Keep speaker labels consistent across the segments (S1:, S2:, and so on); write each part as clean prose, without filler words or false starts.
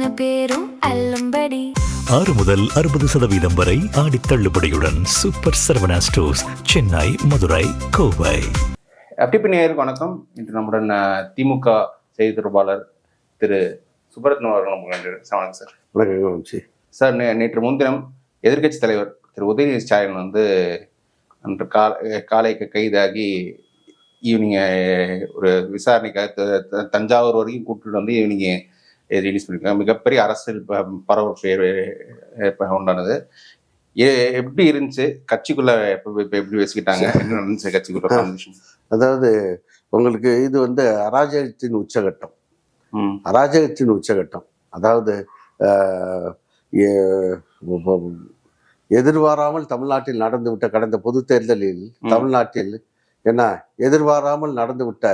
S1: அத்தனை பேரும் அல்லும்படி
S2: 6 முதல் 60% வரை ஆடி தள்ளுபடியுடன் super Saravana stores, Chennai, Madurai, Kovai.
S3: FTP நேயருக்கு வணக்கம். இன்று நம்முடன் திமுக செய்தி தொடர்பாளர் திரு சுப்ரத்னம் அவர்கள் நமக்கு வணக்கம் சார்.
S4: வணக்கம்
S3: சார். நேற்று முன்தினம் எதிர்க்கட்சி தலைவர் திரு உதயநிதி ஸ்டாலின் வந்து அன்று காலை கைதாகி ஈவினிங் ஒரு விசாரணைக்காக தஞ்சாவூர் வரைக்கும் கூப்பிட்டு வந்து ஈவினிங் ரிலீஸ் பண்ணியிருக்காங்க. மிகப்பெரிய அரசியல் பரபரப்பு உண்டானது. எப்படி இருந்துச்சு கட்சிக்குள்ள? எப்படி பேசிக்கிட்டாங்க? என்ன நடந்துச்சு கட்சிக்குள்ள?
S4: அதாவது உங்களுக்கு இது வந்து அராஜகத்தின் உச்சகட்டம். அராஜகத்தின் உச்சகட்டம். அதாவது எதிர்பாராமல் தமிழ்நாட்டில் நடந்துவிட்ட கடந்த பொது தேர்தலில் தமிழ்நாட்டில் என்ன எதிர்பாராமல் நடந்துவிட்ட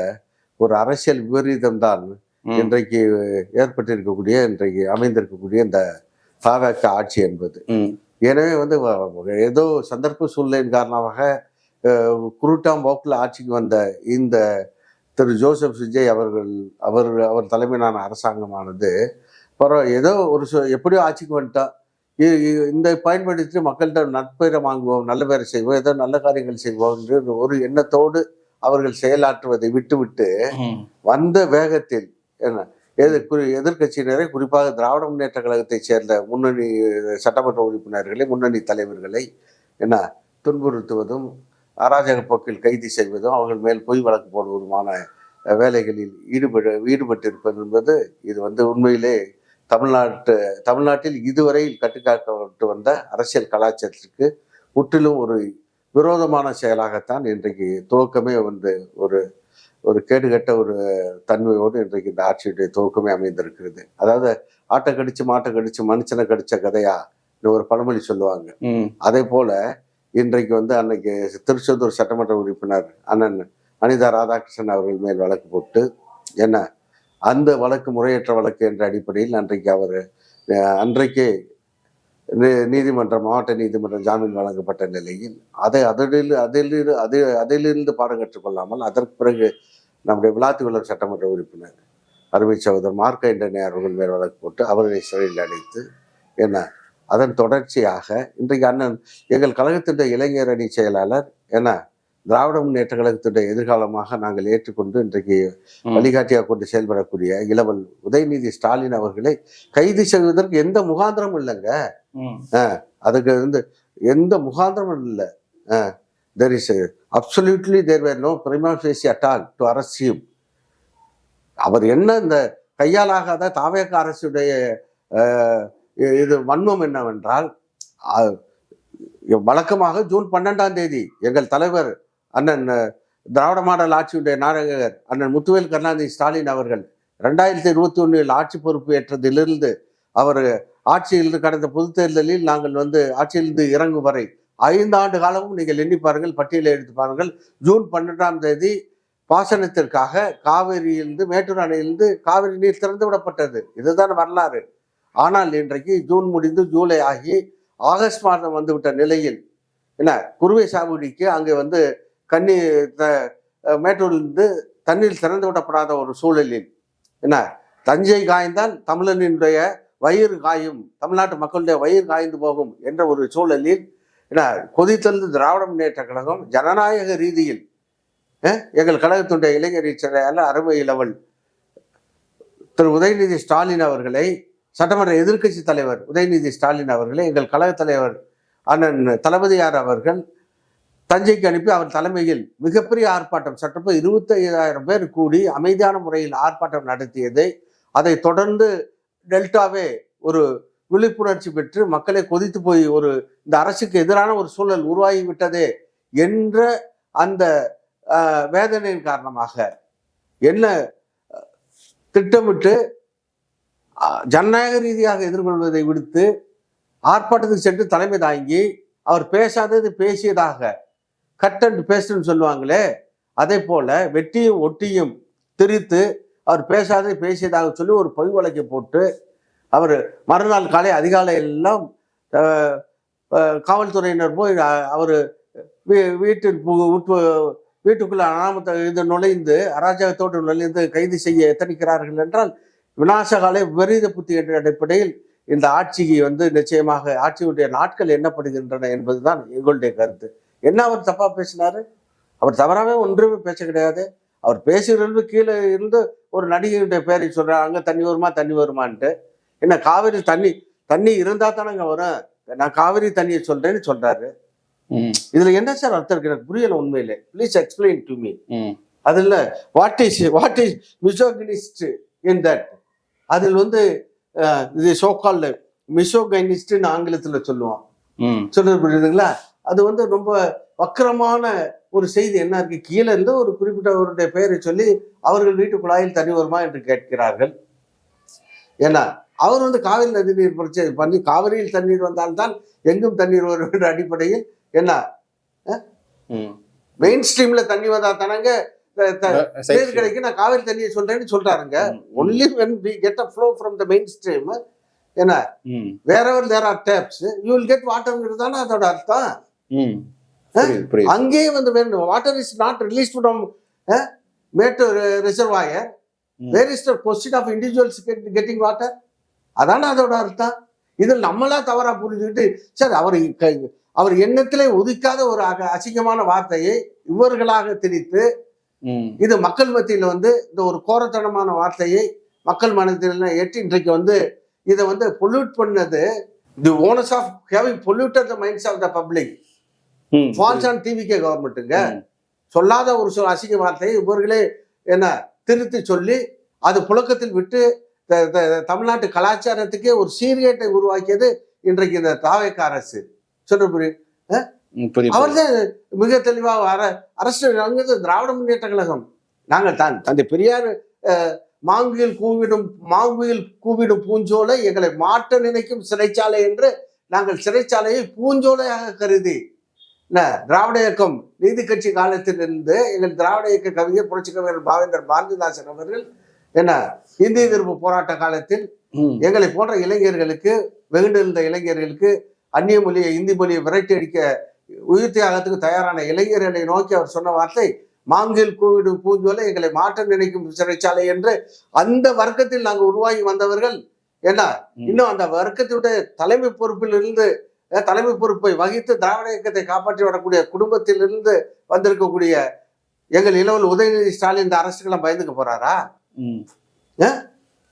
S4: ஒரு அரசியல் விபரீதம் தான் இன்றைக்கு ஏற்பட்டிருக்கக்கூடிய, இன்றைக்கு அமைந்திருக்கக்கூடிய இந்த பாவக ஆட்சி என்பது. எனவே வந்து ஏதோ சந்தர்ப்ப சூழ்நிலையின் காரணமாக குருட்டாம் போக்கில் ஆட்சிக்கு வந்த இந்த திரு ஜோசப் விஜய் அவர் தலைமையிலான அரசாங்கமானது ஏதோ ஒரு எப்படியோ ஆட்சிக்கு வந்துட்டா இந்த பயன்படுத்தி மக்கள்கிட்ட நட்பெயரை வாங்குவோம், நல்ல பேரை செய்வோம், ஏதோ நல்ல காரியங்கள் செய்வோம் என்று ஒரு எண்ணத்தோடு அவர்கள் செயலாற்றுவதை விட்டுவிட்டு வந்த வேகத்தில் என்ன எதிர்கட்சியினரை, குறிப்பாக திராவிட முன்னேற்ற கழகத்தைச் சேர்ந்த முன்னணி சட்டமன்ற உறுப்பினர்களை, முன்னணி தலைவர்களை என்ன துன்புறுத்துவதும், அராஜக போக்கில் கைது செய்வதும், அவர்கள் மேல் பொய் வழக்கு போடுவதுமான வேலைகளில் ஈடுபட்டிருப்பது என்பது இது வந்து உண்மையிலே தமிழ்நாட்டில் இதுவரையில் கட்டுக்காக்கப்பட்டு வந்த அரசியல் கலாச்சாரத்திற்கு முற்றிலும் ஒரு விரோதமான செயலாகத்தான் இன்றைக்கு துவக்கமே வந்து ஒரு கேடுகட்ட ஒரு தன்மையோடு இன்றைக்கு இந்த ஆட்சியுடைய துவக்கமே அமைந்திருக்கிறது. அதாவது ஆட்டை கடிச்சு மாட்டை கடிச்சு மனுஷனை கடிச்ச கதையா ஒரு பழமொழி சொல்லுவாங்க. அதே போல இன்றைக்கு வந்து அன்னைக்கு திருச்செந்தூர் சட்டமன்ற உறுப்பினர் அண்ணன் அனிதா ராதாகிருஷ்ணன் அவர்கள் மேல் வழக்கு போட்டு என்ன அந்த வழக்கு முறையற்ற வழக்கு என்ற அடிப்படையில் அன்றைக்கே மாவட்ட நீதிமன்றம் ஜாமீன் வழங்கப்பட்ட நிலையில் அதிலிருந்து பாடம் கற்றுக்கொள்ளாமல் அதற்கு பிறகு நம்முடைய விளாத்திகுளம் சட்டமன்ற உறுப்பினர் அருமை சகோதரர் மார்க்கண்டனே அவர்கள் மேல் வழக்கு போட்டு அவர்களை சிறையில் அடைத்து என்ன அதன் தொடர்ச்சியாக இன்றைக்கு அண்ணன் எங்கள் கழகத்தினுடைய இளைஞர் அணி செயலாளர் என்ன திராவிட முன்னேற்ற கழகத்துடைய எதிர்காலமாக நாங்கள் ஏற்றுக்கொண்டு இன்றைக்கு வழிகாட்டியாக கொண்டு செயல்படக்கூடிய இளவல் உதயநிதி ஸ்டாலின் அவர்களை கைது செய்வதற்கு எந்த முகாந்திரமும் இல்லைங்க. அதுக்கு வந்து எந்த முகாந்திரமும் இல்லை. there is absolutely there were no prima facie at all to arrest him. அவர் என்ன இந்த கையாலாகாத தாவேக அரசுடைய இது வன்மம் என்னவென்றால், வழக்கமாக ஜூன் 12ஆம் தேதி எங்கள் தலைவர் அண்ணன் திராவிட மாடல் ஆட்சியுடைய நாயகர் அண்ணன் முத்துவேல் கருணாநிதி ஸ்டாலின் அவர்கள் 2021 ஆட்சி பொறுப்பு ஏற்றதிலிருந்து அவர் ஆட்சியிலிருந்து கடந்த பொது தேர்தலில் நாங்கள் வந்து ஆட்சியிலிருந்து இறங்கும் வரை 5 ஆண்டு காலமும் நீங்கள் எண்ணி பாருங்கள், பட்டியலை எடுத்து பாருங்கள். ஜூன் 12ஆம் தேதி பாசனத்திற்காக காவிரியிலிருந்து, மேட்டூர் அணையிலிருந்து காவிரி நீர் திறந்து விடப்பட்டது. இதுதான் வரலாறு. ஆனால் இன்றைக்கு ஜூன் முடிந்து ஜூலை ஆகி ஆகஸ்ட் மாதம் வந்துவிட்ட நிலையில் என்ன குறுவை சாகுபடிக்கு அங்கே வந்து மேட்டூரிலிருந்து தண்ணீர் திறந்து விடப்படாத ஒரு சூழலில் என்ன தஞ்சை காய்ந்தால் தமிழனுடைய வயிறு காயும், தமிழ்நாட்டு மக்களுடைய வயிறு காய்ந்து போகும் என்ற ஒரு சூழலில் என்ன கொதித்தெழுந்து திராவிட முன்னேற்ற கழகம் ஜனநாயக ரீதியில் எங்கள் கழகத்துடைய இளைஞர் செயலாளர் அருமை இளவல் திரு உதயநிதி ஸ்டாலின் அவர்களை, சட்டமன்ற எதிர்க்கட்சி தலைவர் உதயநிதி ஸ்டாலின் அவர்களை எங்கள் கழக தலைவர் அண்ணன் தளபதியார் அவர்கள் தஞ்சைக்கு அனுப்பி அவர் தலைமையில் மிகப்பெரிய ஆர்ப்பாட்டம், சட்டப்ப 25,000 பேர் கூடி அமைதியான முறையில் ஆர்ப்பாட்டம் நடத்தியதை, அதை தொடர்ந்து டெல்டாவே ஒரு விழிப்புணர்ச்சி பெற்று மக்களை கொதித்து போய் இந்த அரசுக்கு எதிரான ஒரு சூழல் உருவாகி விட்டதே என்ற அந்த வேதனையின் காரணமாக என்ன திட்டமிட்டு ஜனநாயக ரீதியாக எதிர்கொள்வதை விடுத்து ஆர்ப்பாட்டத்துக்கு சென்று தலைமை தாங்கி அவர் பேசாதது பேசியதாக கட் அண்ட் பேஸ்ட்னு சொல்லுவாங்களே, அதே போல வெட்டியும் ஒட்டியும் திரித்து அவர் பேசாதது பேசியதாக சொல்லி ஒரு பொய் வழக்கை போட்டு அவர் மறுநாள் காலை அதிகாலை எல்லாம் காவல்துறையினர் போய் அவர் வீட்டுக்குள்ள அனாமத்தை நுழைந்து அராஜகத்தோடு நுழைந்து கைது செய்ய எத்தனிக்கிறார்கள் என்றால் விநாசகாலே விபரீத புத்தி என்ற அடிப்படையில் இந்த ஆட்சிக்கு வந்து நிச்சயமாக ஆட்சியுடைய நாட்கள் எண்ணப்படுகின்றன என்பதுதான் எங்களுடைய கருத்து. என்ன அவர் தப்பா பேசினாரு? அவர் தவறாவே ஒன்றுமே பேச கிடையாது. அவர் பேசுகிறது கீழே இருந்து ஒரு நடிகையுடைய பேரை சொல்றாரு, அங்க தண்ணி வருமான்ட்டு. என்ன காவிரி தண்ணி இருந்தா தானே அங்க வரும், நான் காவிரி தண்ணியை சொல்றேன்னு சொல்றாரு. இதுல என்ன சார் அர்த்தம் இருக்கு? எனக்கு புரியல உண்மையிலே. Please explain to me. அதுல வாட் இஸ் மிசோகினிஸ்ட் இன் தட்? அதில் வந்து இது சோகால்ட் மிசோகைனிஸ்ட்னு ஆங்கிலத்துல சொல்லுவோம். சொல்றது புரியுதுங்களா? அது வந்து ரொம்ப வக்கரமான ஒரு செய்தி. என்ன இருக்கு? கீழே இருந்து ஒரு குறிப்பிட்டவருடைய பெயரை சொல்லி அவர்கள் வீட்டு குழாயில் தண்ணி வருமா என்று கேட்கிறார்கள். ஏன்னா அவர் வந்து காவிரி நதி நீர் பிரச்சனை பண்ணி காவிரியில் தண்ணீர் வந்தால்தான் எங்கும் தண்ணீர் வரும் என்ற அடிப்படையில் என்ன மெயின் ஸ்ட்ரீம்ல தண்ணி வந்தா தானங்க நீர் கிடைக்கும், நான் காவிரி தண்ணியை சொல்றேன்னு சொல்றாருங்க. Only when we get a flow from the mainstream, என்ன wherever there are taps you will get water தானே அதோட அர்த்தம். அங்கேயே வந்து water is not released from Mettur reservoir. Where is the question of individuals getting water? அதான அதோட அர்த்தம். இதில் நம்மளா தவறா புரிஞ்சுக்கிட்டு சார் அவர் எண்ணத்திலே ஒதுக்காத ஒரு அசிங்கமான வார்த்தையை இவர்களாக திணித்து இது மக்கள் மத்தியில வந்து இந்த ஒரு கோரத்தனமான வார்த்தையை மக்கள் மனதில் ஏற்றி இன்றைக்கு வந்து இதை வந்து பொல்யூட் பண்ணது. The owners of having polluted the minds of the public falls on TVK கவர்மெண்ட்டுங்க. சொல்லாத ஒரு அசிங்க வார்த்தையை இவர்களே என்ன திருத்தி சொல்லி அது புழக்கத்தில் விட்டு தமிழ்நாட்டு கலாச்சாரத்துக்கே ஒரு சீர்கேட்டை உருவாக்கியது இன்றைக்கு இந்த தாவேக்கா அரசு. சொல்ற புரியுது. அவர்தான் மிக தெளிவாக அரசு திராவிட முன்னேற்ற கழகம். நாங்கள் தான் தந்தை பெரியார் மாங்குயில் கூவிடும் பூஞ்சோலை எங்களை மாற்ற நினைக்கும் சிறைச்சாலை என்று நாங்கள் சிறைச்சாலையை பூஞ்சோலையாக கருதி திராவிட இயக்கம் நீதி கட்சி காலத்திலிருந்து எங்கள் திராவிட இயக்க கவிஞர் புரட்சி கவிஞர் பாவேந்தர் பாரதிதாசன் அவர்கள் என்ன இந்திய எதிர்ப்பு போராட்ட காலத்தில் எங்களை போன்ற இளைஞர்களுக்கு வெகுண்டிருந்த இளைஞர்களுக்கு அந்நிய மொழியை இந்தி மொழியை விரட்டி அடிக்க உயிர் தியாகத்துக்கு தயாரான இளைஞர்களை நோக்கி அவர் சொன்ன வார்த்தை மாங்கில் கூவிடும் பூஞ்சோலை எங்களை மாற்ற நினைக்கும் சிறைச்சாலை என்று. அந்த வர்க்கத்தில் நாங்கள் உருவாகி வந்தவர்கள் என்ன இன்னும் அந்த வர்க்கத்துடைய தலைமை பொறுப்பை வகித்து திராவிட இயக்கத்தை காப்பாற்றி வரக்கூடிய குடும்பத்திலிருந்து வந்திருக்கக்கூடிய எங்கள் இளவல் உதயநிதி ஸ்டாலின் இந்த அரசுக்கெல்லாம் பயந்துக்க போறாரா?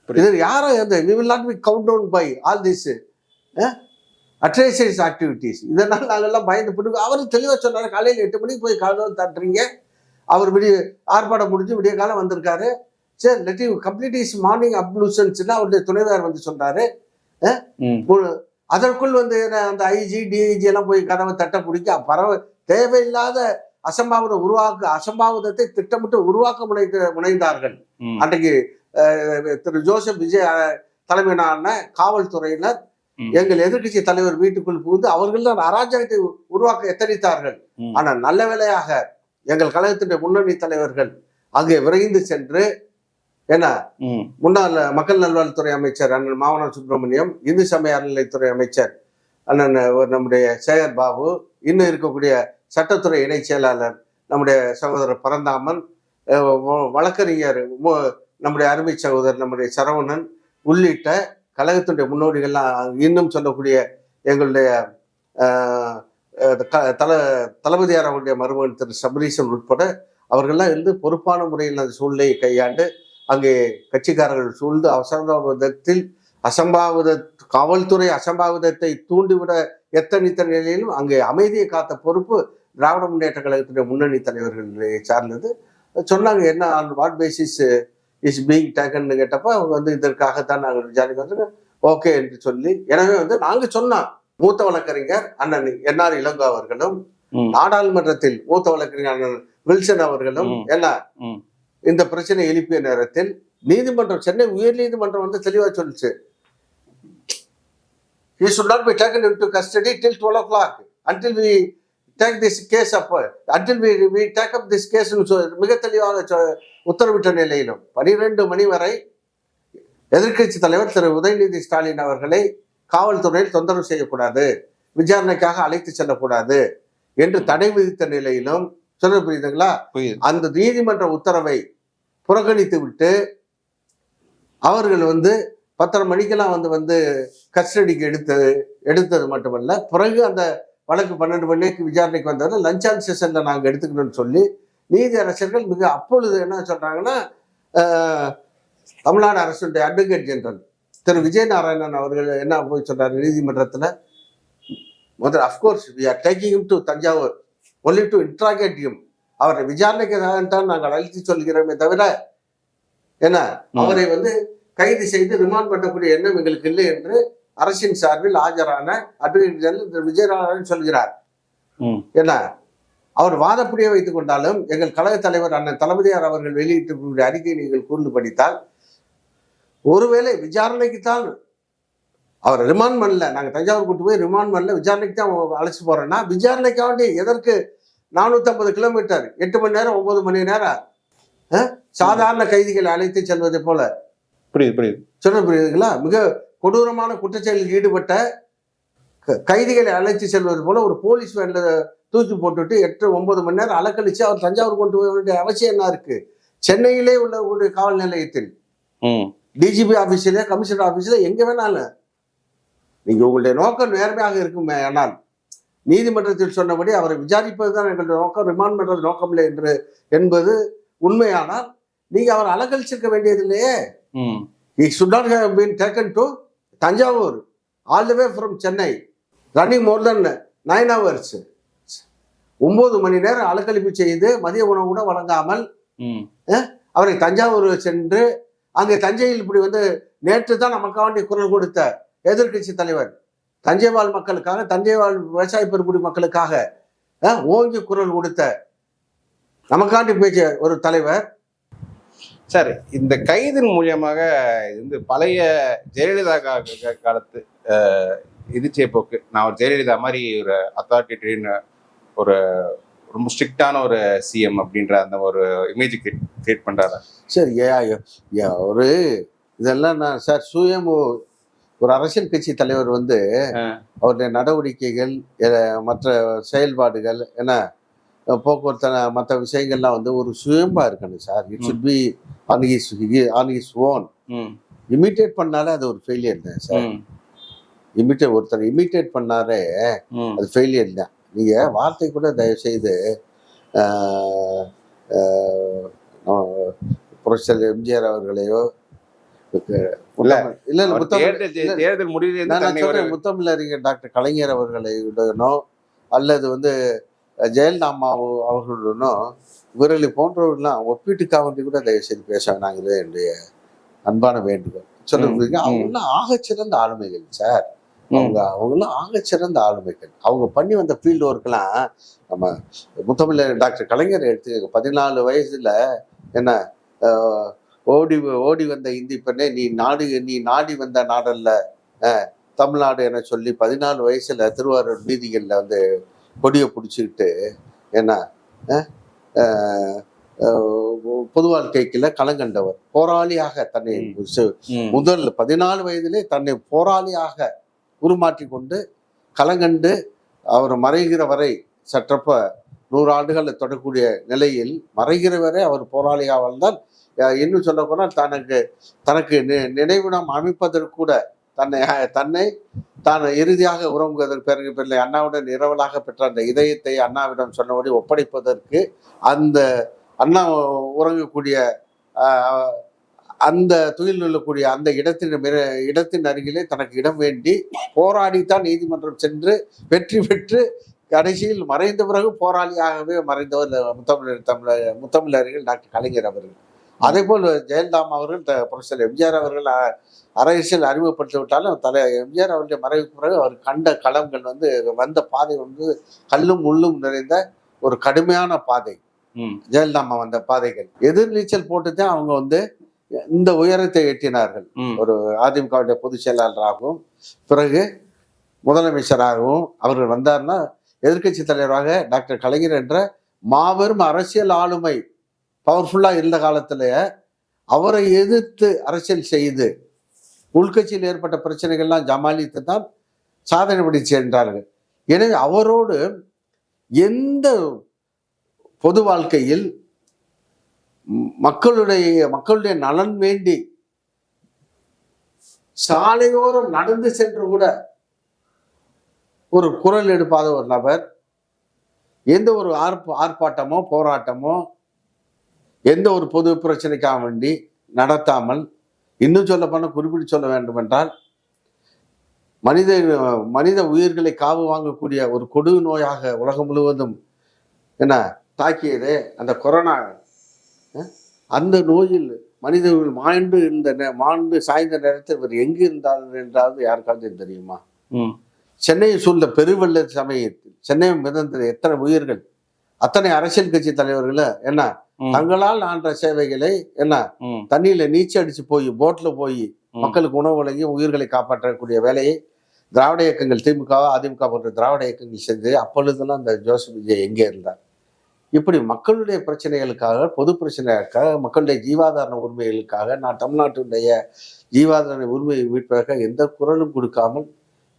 S4: இது யாரோ we will not be count down by all this atrocious activities. இதனால நாங்கெல்லாம் பயந்து போட்டு அவரு தெளிவாக சொன்னாரு. காலையில் 8 மணிக்கு போய் காலம் தட்டுறீங்க. அவர் ஆர்ப்பாட்டம் முடிஞ்சு விடிய காலம் வந்திருக்காரு. சரி let you complete is morning அப்ளூஷன்ஸ்னா அவருடைய துணைவியார் வந்து சொல்றாரு. அதற்குள் வந்து அந்த ஐஜி டிஐஜி எல்லாம் போய் கதவை தட்ட பிடிக்க தேவையில்லாத அசம்பாவிதத்தை திட்டமிட்டு உருவாக்க முனைந்தார்கள். அன்றைக்கு திரு ஜோசப் விஜய் தலைமையிலான காவல்துறையினர் எங்கள் எதிர்கட்சி தலைவர் வீட்டுக்குள் புகுந்து அவர்கள் தான் அராஜகத்தை உருவாக்க எத்தனித்தார்கள். ஆனால் நல்ல வேளையாக எங்கள் கழகத்தினுடைய முன்னணி தலைவர்கள் அங்கே விரைந்து சென்று என்ன முன்னாள் மக்கள் நல்வாழ்வுத்துறை அமைச்சர் அண்ணன் மாவன சுப்பிரமணியம், இந்து சமய அறநிலைத்துறை அமைச்சர் அண்ணன் நம்முடைய சேகர் பாபு, இன்னும் இருக்கக்கூடிய சட்டத்துறை இணை செயலாளர் நம்முடைய சகோதரர் பரந்தாமன், வழக்கறிஞர் நம்முடைய அருமை சகோதரர் நம்முடைய சரவணன் உள்ளிட்ட கழகத்துடைய முன்னோடிகள்லாம் இன்னும் சொல்லக்கூடிய எங்களுடைய தளபதியார் அவருடைய மருமகன் திரு சபரீசன் உட்பட அவர்கள்லாம் இருந்து பொறுப்பான முறையில் அந்த சூழ்நிலையை கையாண்டு அங்கே கட்சிக்காரர்கள் சூழ்ந்து காவல்துறை அசம்பாவிதத்தை தூண்டிவிட எத்தனித்த நிலையிலும் அங்கே அமைதியை காத்த பொறுப்பு திராவிட முன்னேற்ற கழகத்துடைய முன்னணி தலைவர்களை சார்ந்தது. சொன்னாங்க என்ன on what basis is being டேக்கன்னு கேட்டப்ப அவங்க வந்து இதற்காகத்தான் நாங்கள் விசாரிக்க வந்து ஓகே என்று சொல்லி, எனவே வந்து நாங்கள் சொன்னோம் மூத்த வழக்கறிஞர் அண்ணன் என்ஆர் இளங்கோ அவர்களும் நாடாளுமன்றத்தில் மூத்த வழக்கறிஞர் அண்ணன் வில்சன் அவர்களும் என்ன இந்த பிரச்சனை எழுப்பிய நேரத்தில் நீதிமன்றம் சென்னை உயர் நீதிமன்றம் வந்து தெளிவா சொல்லிச்சு, he should not be taken into custody till 12 o'clock until we take this case up, until we take up this case. மிக தெளிவாக உத்தரவிட்ட நிலையிலும் 12 மணி வரை எதிர்கட்சி தலைவர் திரு உதயநிதி ஸ்டாலின் அவர்களை காவல்துறையில் தொந்தரவு செய்யக்கூடாது, விசாரணைக்காக அழைத்து செல்லக்கூடாது என்று தடை விதித்த நிலையிலும் சொல்ல புரியுதுங்களா, அந்த நீதிமன்ற உத்தரவை புறக்கணித்து விட்டு அவர்கள் வந்து 10:30 மணிக்கெல்லாம் வந்து கஸ்டடிக்கு எடுத்தது மட்டுமல்ல, பிறகு அந்த வழக்கு 12 மணிக்கு விசாரணைக்கு வந்தது லஞ்ச் ஆன் செஷன்ல நாங்கள் எடுத்துக்கணும்னு சொல்லி நீதி அரசர்கள் மிக அப்பொழுது என்ன சொல்றாங்கன்னா, தமிழ்நாடு அரசுடைய அட்வொகேட் ஜெனரல் திரு விஜய் நாராயணன் அவர்கள் என்ன போய் சொல்றாரு நீதிமன்றத்தில், முதல்ல of course we are taking him to Thanjavur only to interrogate him, அவரை விசாரணைக்கு தான் நாங்கள் அழைத்து சொல்கிறோமே தவிர என்ன அவரை கைது செய்து ரிமாண்ட் பண்ணக்கூடிய எண்ணம் எங்களுக்கு இல்லை என்று அரசின் சார்பில் ஆஜரான அட்வொகேட் ஜெனரல் திரு விஜய் நாராயணன் சொல்கிறார். என்ன அவர் வாதப்படியே வைத்துக் கொண்டாலும் எங்கள் கழக தலைவர் அண்ணன் தளபதியார் அவர்கள் வெளியிட்டிருக்கக்கூடிய அறிக்கையை நீங்கள் கூர்ந்து படித்தால், ஒருவேளை விசாரணைக்குத்தான் அவர் ரிமாண்ட் பண்ணல, நாங்கள் தஞ்சாவூர் கூட்டு போய் ரிமாண்ட் பண்ணல, விசாரணைக்கு தான் அழைச்சி போறோம்னா விசாரணைக்காண்டி எதற்கு 450 கிலோமீட்டர் 8 மணி நேரம் 9 மணி நேரம் சாதாரண கைதிகளை அழைத்து செல்வதை போல
S3: புரியுது
S4: சொல்ல புரியுதுங்களா? மிக கொடூரமான குற்றச்செயலில் ஈடுபட்ட கைதிகளை அழைத்து செல்வது போல ஒரு போலீஸ் வேன்ல தூக்கி போட்டுட்டு 8-9 மணி நேரம் அலக்கழிச்சு அவர் தஞ்சாவூர் கொண்டு போக வேண்டிய அவசியம் என்ன இருக்கு? சென்னையிலே உள்ள காவல் நிலையத்தில் டிஜிபி ஆபீஸ்ல கமிஷனர் ஆபீஸ்ல எங்க வேணாலும் நீங்க உங்களுடைய நோக்கம் நேர்மையாக இருக்குமே, ஆனால் நீதிமன்றத்தில் சொன்னபடி அவரை விசாரிப்பதுதான் எங்களுடைய நோக்கம், ரிமாண்ட் பண்றது நோக்கம் இல்லை என்பது உண்மையானால் நீங்க அவர் அலக்கழிச்சிருக்க வேண்டியது இல்லையே. He should not have been taken to Thanjavur all the way from Chennai running more than 9 hours. 9 மணி நேரம் அலக்கழிப்பு செய்து மதிய உணவு கூட வழங்காமல் அவரை தஞ்சாவூர் சென்று அங்கே தஞ்சையில் இப்படி நேற்று தான் நமக்காண்டி குரல் கொடுத்த எதிர்கட்சி தலைவர் தஞ்சை வாழ் மக்களுக்காக, தஞ்சை வாழ் விவசாய பெருங்குடி மக்களுக்காக ஓங்கி குரல் கொடுத்த நமக்காண்டி பேசிய ஒரு தலைவர்.
S3: சார், இந்த கைதின் மூலியமாக பழைய ஜெயலலிதா காலத்து எதிர்ச்சியை போக்கு, நான் ஒரு ஜெயலலிதா மாதிரி ஒரு அத்தாரிட்டேரியன் ஒரு ரொம்ப ஸ்ட்ரிக்டான ஒரு சிஎம் அப்படின்ற அந்த ஒரு இமேஜ் கிரியேட் பண்றாரு.
S4: சரி, ஒரு இதெல்லாம் நான் சார் ஒரு அரசியல் கட்சி தலைவர் அவருடைய நடவடிக்கைகள் மற்ற செயல்பாடுகள் என்ன போக்குவரத்து மற்ற விஷயங்கள்லாம் ஒரு சுயம்பா இருக்கணும் sir. It should be on his own. Imitate பண்ணாலே அது ஒரு ஃபெயிலியர் தான் சார். ஒருத்தர் இமிட்டேட் பண்ணாலே அது ஃபெயிலியர் தான். நீங்க வார்த்தை கூட தயவு செய்து புரட்சியாளர் எம்ஜிஆர் அவர்களையோ முத்தமிழறிஞர் டாக்டர் கலைஞர் அவர்களுடனோ அல்லது ஜெயலலிதா அவர்களுடனோ இவர்களை போன்றவர்கள்லாம் ஒப்பீட்டுக்காக வேண்டி கூட தயவு செய்து பேச வேணாங்கிறது என்னுடைய அன்பான வேண்டுகோள். சொல்லுங்க, அவங்கெல்லாம் ஆகச்சிறந்த ஆளுமைகள் சார். அவங்கெல்லாம் ஆகச்சிறந்த ஆளுமைகள். அவங்க பண்ணி வந்த ஃபீல்டு ஒர்க்கெல்லாம் நம்ம முத்தமிழர் டாக்டர் கலைஞர் எடுத்து 14 வயசுல என்ன ஓடி வந்த இந்தி பெண்ணே நீ நாடி வந்த நாடல்ல தமிழ்நாடு என சொல்லி 14 வயசுல திருவாரூர் வீதிகள்ல கொடியை பிடிச்சிக்கிட்டு என்ன பொது வாழ்க்கைக்குள்ள களங்கண்டவர், போராளியாக தன்னை முதல் 14 வயதிலே தன்னை போராளியாக உருமாற்றி கொண்டு களங்கண்டு அவர் மறைகிற வரை சற்றப்ப 100 ஆண்டுகள் தொடரக்கூடிய நிலையில் மறைகிற வரை அவர் போராளியாக வாழ்ந்தால், இன்னும் சொல்ல போனால் தனக்கு நினைவிடம் அமைப்பதற்கு கூட தான் இறுதியாக உறங்குவதற்கு பிறகு அண்ணாவுடன் இரவலாக பெற்ற அந்த இதயத்தை அண்ணாவிடம் சொன்னபடி ஒப்படைப்பதற்கு அந்த உறங்கக்கூடிய அந்த துயில் நில்லக்கூடிய அந்த இடத்தின் அருகிலே தனக்கு இடம் வேண்டி போராடித்தான் நீதிமன்றம் சென்று வெற்றி பெற்று கடைசியில் மறைந்த பிறகு போராளியாகவே மறைந்தவர் முத்தமிழறிஞர் டாக்டர் கலைஞர் அவர்கள். அதே போல் ஜெயலலிதா அவர்கள் புரட்சியாளர் எம்ஜிஆர் அவர்கள் அரசியல் அறிமுகப்படுத்தி விட்டாலும் எம்ஜிஆர் அவருடைய மறைவுக்கு பிறகு அவர் கண்ட களங்கள் வந்த பாதை கல்லும் முள்ளும் நிறைந்த ஒரு கடுமையான பாதை. ஜெயலலிதா வந்த பாதைகள் எதிர்நீச்சல் போட்டுதான் அவங்க இந்த உயரத்தை எட்டினார்கள். ஒரு அதிமுகவுடைய பொதுச் செயலாளராகவும் பிறகு முதலமைச்சராகவும் அவர்கள் வந்தார்னா, எதிர்கட்சி தலைவராக டாக்டர் கலைஞர் என்ற மாபெரும் அரசியல் ஆளுமை பவர்ஃபுல்லா இருந்த காலத்துல அவரை எதிர்த்து அரசியல் செய்து உள்கட்சியில் ஏற்பட்ட பிரச்சனைகள்லாம் ஜமாளித்து தான் சாதனை படி சென்றார்கள். எனவே அவரோடு எந்த பொது வாழ்க்கையில் மக்களுடைய நலன் வேண்டி சாலையோரம் நடந்து சென்று கூட ஒரு குரல் எடுப்பாத ஒரு நபர், எந்த ஒரு ஆர்ப்பாட்டமோ போராட்டமோ எந்த ஒரு பொது பிரச்சனைக்காக வேண்டி நடத்தாமல், இன்னும் சொல்ல போன குறிப்பிட்டு சொல்ல வேண்டும் என்றால், மனித உயிர்களை காவு வாங்கக்கூடிய ஒரு கொடு நோயாக உலகம் முழுவதும் என்ன தாக்கியது அந்த கொரோனா. அந்த நோயில் மனிதர்கள் மாண்டு சாய்ந்த நேரத்தில் இவர் எங்கு இருந்தார் என்றாவது யாருக்காவது தெரியுமா? சென்னையை சூழ்ந்த பெருவெள்ள சமயத்தில் சென்னை மிதந்த எத்தனை உயிர்கள், அத்தனை அரசியல் கட்சி தலைவர்கள் என்ன தங்களால் ஆன்ற சேவைகளை என்ன தண்ணியில நீச்சல் அடிச்சு போய் போட்ல போய் மக்களுக்கு உணவு வழங்கி உயிர்களை காப்பாற்றக்கூடிய வேலையை திராவிட இயக்கங்கள், திமுக அதிமுக போன்ற திராவிட இயக்கங்கள் செஞ்சு அப்பொழுதுலாம் அந்த ஜோசப் விஜய் எங்கே இருந்தார்? இப்படி மக்களுடைய பிரச்சனைகளுக்காக, பொது பிரச்சனைகளுக்காக, மக்களுடைய ஜீவாதார உரிமைகளுக்காக, நான் தமிழ்நாட்டுடைய ஜீவாதார உரிமையை மீட்பதற்காக எந்த குரலும் கொடுக்காமல்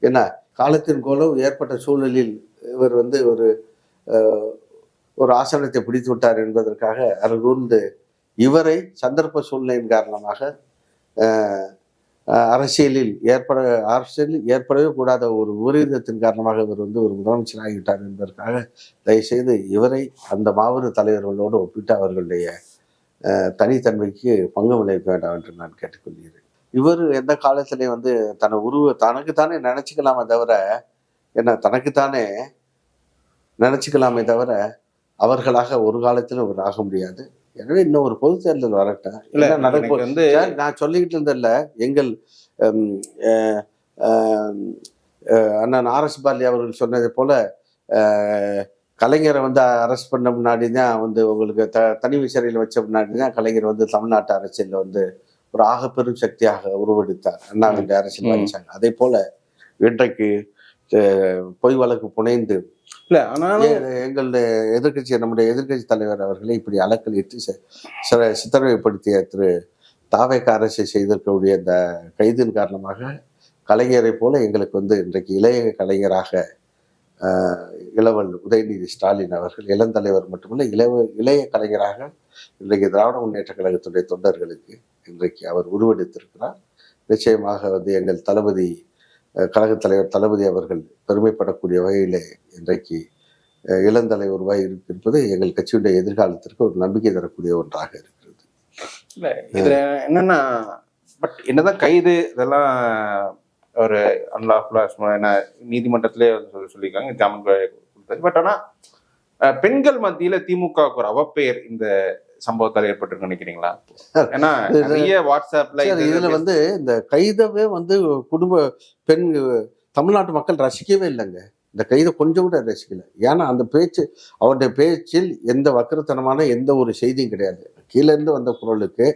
S4: என்ன காலத்தின் கோலம் ஏற்பட்ட சூழலில் இவர் ஒரு ஆசனத்தை பிடித்து விட்டார் என்பதற்காக அருகூர்ந்து இவரை சந்தர்ப்ப சூழ்நிலையின் காரணமாக அரசியலில் ஏற்படவே கூடாத ஒரு விபரீதத்தின் காரணமாக இவர் ஒரு முதலமைச்சர் ஆகிவிட்டார் என்பதற்காக தயவுசெய்து இவரை அந்த மாபெரும் தலைவர்களோடு ஒப்பிட்டு அவர்களுடைய தனித்தன்மைக்கு பங்கு விளைவிக்க வேண்டாம் என்று நான் கேட்டுக்கொள்கிறேன். இவர் எந்த காலத்திலே தனக்குத்தானே நினைச்சுக்கலாமே தவிர தனக்குத்தானே நினைச்சுக்கலாமே தவிர அவர்களாக ஒரு காலத்திலும் அவர் ஆக முடியாது. எனவே இன்னும் ஒரு பொது தேர்தல் வரட்டும். நான் சொல்லிக்கிட்டு இருந்தல, எங்கள் அண்ணன் ஆர்.எஸ். பாரதி அவர்கள் சொன்னதை போல கலைஞரை அரெஸ்ட் பண்ண முன்னாடி தான் உங்களுக்கு தனி சிறையில் வச்ச முன்னாடி தான் கலைஞர் தமிழ்நாட்டு அரசியலில் ஒரு ஆகப்பெரும் சக்தியாக உருவெடுத்தார். அண்ணாவின் அரசியல் வச்சாங்க. அதே போல இன்றைக்கு பொய் வழக்கு புனைந்து நம்முடைய எதிர்கட்சி தலைவர் அவர்களை இப்படி அலக்கழித்து சித்தரவைப்படுத்திய தாவேக அரசை செய்திருக்கக்கூடிய இந்த கைதின் காரணமாக கலைஞரை போல எங்களுக்கு இன்றைக்கு இளைய கலைஞராக இளவல் உதயநிதி ஸ்டாலின் அவர்கள் இளந்தலைவர் மட்டுமல்ல இளைய கலைஞராக இன்றைக்கு திராவிட முன்னேற்ற கழகத்துடைய தொண்டர்களுக்கு இன்றைக்கு அவர் உருவெடுத்திருக்கிறார். நிச்சயமாக எங்கள் தளபதி கழகத் தலைவர் தளபதி அவர்கள் பெருமைப்படக்கூடிய வகையிலே இன்றைக்கு இளந்தலை உருவாகி இருப்பது எங்கள் கட்சியுடைய எதிர்காலத்திற்கு ஒரு நம்பிக்கை தரக்கூடிய ஒன்றாக இருக்கிறது.
S3: இல்லை இதுல என்னன்னா, பட் என்னதான் கைது இதெல்லாம் ஒரு அன்லாஃபுல்லா நீதிமன்றத்திலே சொல்லியிருக்காங்க, ஜாமீன் கொடுத்தாச்சு. பட் ஆனா பெண்கள் மத்தியில திமுகவுக்கு ஒரு அவப்பெயர் இந்த சம்பவத்தால் ஏற்பட்டு நினைக்கிறீங்களா? ஏன்னா நிறைய வாட்ஸ்அப்ல
S4: இதுல இந்த கைதவே குடும்ப பெண் தமிழ்நாட்டு மக்கள் ரசிக்கவே இல்லைங்க. இந்த கைதை கொஞ்சம் கூட ரசிக்கல. ஏன்னா அந்த அவருடைய பேச்சில் எந்த வக்கரத்தனமான எந்த ஒரு செய்தியும் கிடையாது. கீழே இருந்து வந்த குரலுக்கு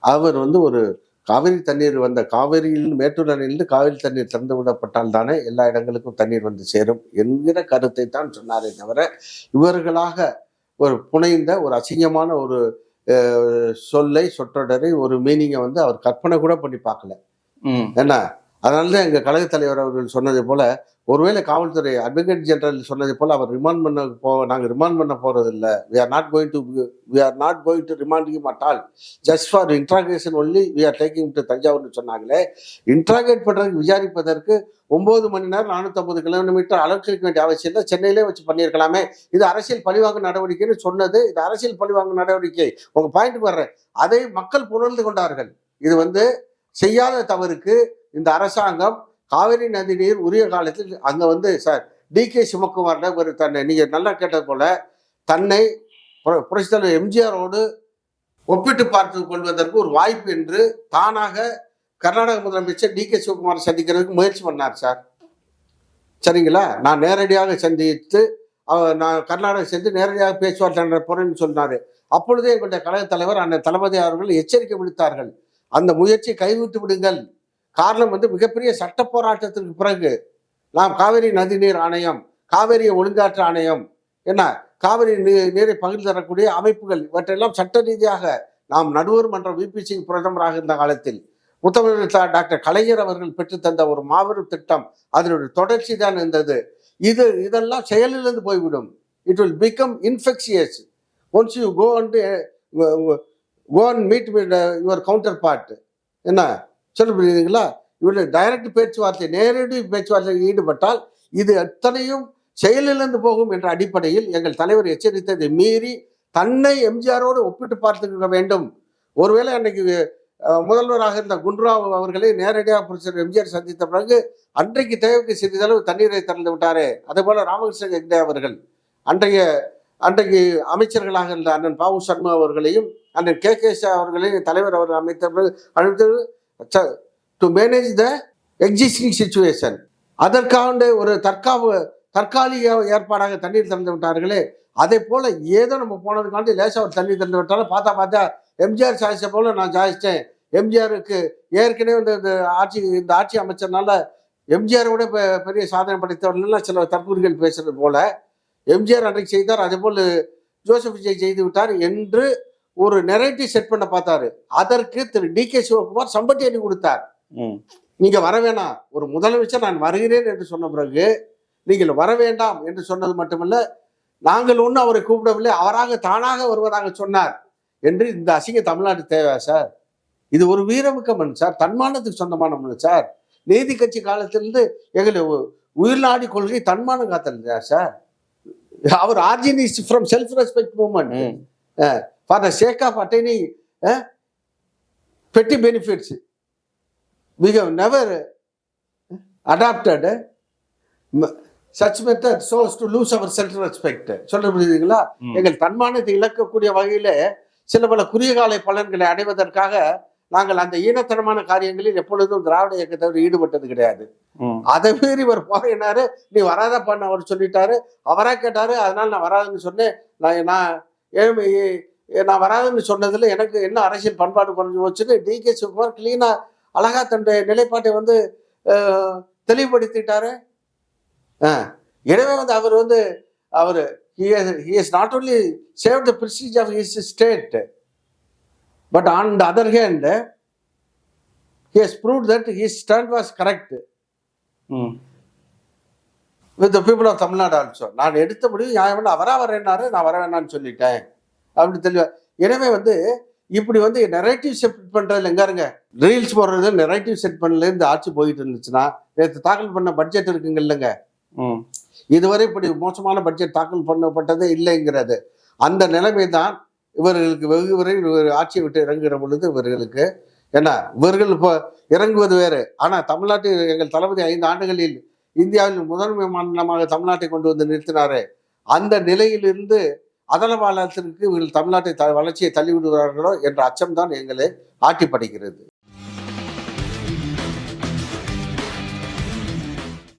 S4: அவர் ஒரு காவிரி தண்ணீர் காவிரியில் மேட்டூர் அணையிலிருந்து காவிரி தண்ணீர் திறந்து விடப்பட்டால் தானே எல்லா இடங்களுக்கும் தண்ணீர் சேரும் என்கிற கருத்தை தான் சொன்னாரே தவிர இவர்களாக ஒரு புனைந்த ஒரு அசிங்கமான ஒரு சொல்லை சொற்றொடரை ஒரு மீனிங்கை அவர் கற்பனை கூட பண்ணி பார்க்கல. என்ன அதனாலதான் எங்க கழகத் தலைவர் அவர்கள் சொன்னதை போல, ஒருவேளை காவல்துறை அட்வொகேட் ஜெனரல் சொன்னதை போல அவர் நாங்கள் ரிமாண்ட் பண்ண போறது இல்லை, we are not going to remand him at all, just for interrogation only we are taking him to தஞ்சாவூர்னு சொன்னாங்களே. இன்ட்ராகேட் பண்றதுக்கு விசாரிப்பதற்கு 9 மணி நேரம் 450 கிலோமீட்டர் அலங்கரிக்க வேண்டிய அவசியம் இல்லை, சென்னையிலே வச்சு பண்ணியிருக்கலாமே. இது அரசியல் பழிவாங்கும் நடவடிக்கைன்னு சொன்னது, இது அரசியல் பழிவாங்கும் நடவடிக்கை. உங்க பாயிண்ட்டுக்கு வர்றேன். அதை மக்கள் புணர்ந்து கொண்டார்கள். இது செய்யாத தவறுக்கு இந்த அரசாங்கம் காவிரி நதி நீர் உரிய காலத்தில் அங்க சார் டி.கே. சிவகுமார் தன்னை நீங்க நல்லா கேட்டது போல தன்னை புரட்சித் தலைவர் எம்ஜிஆரோடு ஒப்பிட்டு பார்த்து கொள்வதற்கு ஒரு வாய்ப்பு என்று தானாக கர்நாடக முதலமைச்சர் டி.கே. சிவகுமார் சந்திக்கிறதுக்கு முயற்சி பண்ணார் சார். சரிங்களா? நான் நேரடியாக சந்தித்து நான் கர்நாடகா சென்று நேரடியாக பேச்சுவார்த்தை போறேன்னு சொன்னாரு. அப்பொழுதே எங்களுடைய கழகத் தலைவர் அண்ணன் தளபதி அவர்கள் எச்சரிக்கை விடுத்தார்கள், அந்த முயற்சியை கைவிட்டு விடுங்கள். காரணம் மிகப்பெரிய சட்ட போராட்டத்திற்கு பிறகு நாம் காவிரி நதிநீர் ஆணையம், காவிரி ஒழுங்காற்று ஆணையம், காவிரி நீரை பகிர்ந்து தரக்கூடிய அமைப்புகள் இவற்றையெல்லாம் சட்ட ரீதியாக நாம் நடுவர் மன்ற விபி சிங் பிரதமராக இருந்த காலத்தில் முத்தமிழ் டாக்டர் கலைஞர் அவர்கள் பெற்றுத்தந்த ஒரு மாபெரும் திட்டம், அதனுடைய தொடர்ச்சி தான் இருந்தது. இதெல்லாம் செயலிலிருந்து போய்விடும். It will become infectious once you go and meet your counterpart. சொல்ல புரியுதுங்களா? இவர்கள் டைரக்ட் பேச்சுவார்த்தை, நேரடி பேச்சுவார்த்தையில் ஈடுபட்டால் இது அத்தனையும் செயலிழந்து போகும் என்ற அடிப்படையில் எங்கள் தலைவர் எச்சரித்ததை மீறி தன்னை எம்ஜிஆரோடு ஒப்பிட்டு பார்த்துக்க வேண்டும். ஒருவேளை அன்னைக்கு முதல்வராக இருந்த குண்டுராவ் அவர்களை நேரடியாக புரட்சியாளர் எம்ஜிஆர் சந்தித்த பிறகு அன்றைக்கு தேவைக்கு சிறிதளவு தண்ணீரை திறந்து விட்டாரே. அதே போல ராமகிருஷ்ண ஹெக்டே அவர்கள் அன்றைக்கு அமைச்சர்களாக இருந்த அண்ணன் பாவு சர்மா அவர்களையும் அண்ணன் கே ஷா அவர்களையும் தலைவர் அவர்கள் அமைத்தது to manage the existing situation. அதற்காக ஒரு தற்காலிக ஏற்பாடாக தண்ணீர் திறந்து விட்டார்களே. அதே போல ஏதோ நம்ம போனதுக்காண்டி லேசா ஒரு தண்ணீர் திறந்து விட்டாலும் பார்த்தா எம்ஜிஆர் சாதிச்ச போல நான் சாதிச்சிட்டேன். எம்ஜிஆருக்கு ஏற்கனவே இந்த ஆட்சி அமைச்சர்னால எம்ஜிஆரோட பெரிய சாதனை படைத்தவர்கள்லாம் சில தற்கூறிகள் பேசுறது போல எம்ஜிஆர் அன்றைக்கு செய்தார், அதே போல் ஜோசப் விஜய் செய்து விட்டார் என்று ஒரு நெரேட்டிவ் செட் பண்ண பார்த்தாரு. அதற்கு திரு DK சிவகுமார் சம்பட்டி அணி கொடுத்தார். நீங்க வர வேணாம், ஒரு முதலமைச்சர் நான் வருகிறேன் என்று சொன்ன பிறகு நீங்கள் வர வேண்டாம் என்று சொன்னது மட்டுமல்ல, நாங்கள் ஒன்றும் அவரை கூப்பிடவில்லை, அவராக தானாக வருவதாக சொன்னார் என்று. இந்த அசிங்க தமிழ்நாடு தேவை சார்? இது ஒரு வீரமிக்க மண் சார், தன்மானத்துக்கு சொந்தமான மண் சார். நீதி கட்சி காலத்திலிருந்து எங்களை உயிர்நாடி கொள்கை தன்மானம் காத்தலையா சார்? அவர் origin is from self respect movement for the sake of attaining petty benefits. We have never adopted such method so as to lose our self-respect. சொல்ல முடியுதுங்களா? எங்கள் தன்மானத்தை இழக்கக்கூடிய வகையில சில பல குறுகிய கால பலன்களை அடைவதற்காக நாங்கள் அந்த ஈனத்தனமான காரியங்களில் எப்பொழுதும் திராவிட இயக்கத்தவர் ஈடுபட்டது கிடையாது. அதை மீறி இவர் போகிறாரு, நீ வராத பண்ண அவர் சொல்லிட்டாரு, அவரா கேட்டாரு, அதனால நான் வராதுன்னு சொன்னேன். நான் வராதுன்னு சொன்னதுல எனக்கு என்ன அரசியல் பண்பாடு குறைஞ்சு போச்சுன்னு DK சிவகுமார் கிளீனா அழகா தன்னுடைய நிலைப்பாட்டை தெளிவுபடுத்திட்டாரு. எனவே அவர் he has not only saved the prestige of his state, but on the other hand, he has proved that his stand was correct with the people of Tamil Nadu also. நான் எடுத்த முடிவு நியாயம், அவரா வரேன்னாரு, நான் வர வேணான்னு சொல்லிட்டேன் அப்படி தெளிவா. எனவே இப்படி நெரேட்டிவ் செட் பண்றதுல எங்காருங்க ரீல்ஸ் போடுறது, நெரேட்டிவ் செட் பண்ணல இந்த ஆட்சி போயிட்டு இருந்துச்சுன்னா, நேற்று தாக்கல் பண்ண பட்ஜெட் இருக்குங்க இல்லைங்க, இதுவரை இப்படி மோசமான பட்ஜெட் தாக்கல் பண்ணப்பட்டதே இல்லைங்கிறது. அந்த நிலைமை தான் இவர்களுக்கு வெகு விரைவில் ஆட்சியை விட்டு இறங்குகிற பொழுது இவர்களுக்கு இவர்கள் இப்போ இறங்குவது வேறு. ஆனா தமிழ்நாட்டில் எங்கள் தளபதி 5 ஆண்டுகளில் இந்தியாவில் முதன்மை மாநிலமாக தமிழ்நாட்டை கொண்டு வந்து நிறுத்தினாரே, அந்த நிலையிலிருந்து அதளவாளத்திற்கு இவர்கள் தமிழ்நாட்டை வளர்ச்சியை தள்ளிவிடுவார்களோ என்ற அச்சம்தான் எங்களை ஆட்டி படைக்கிறது.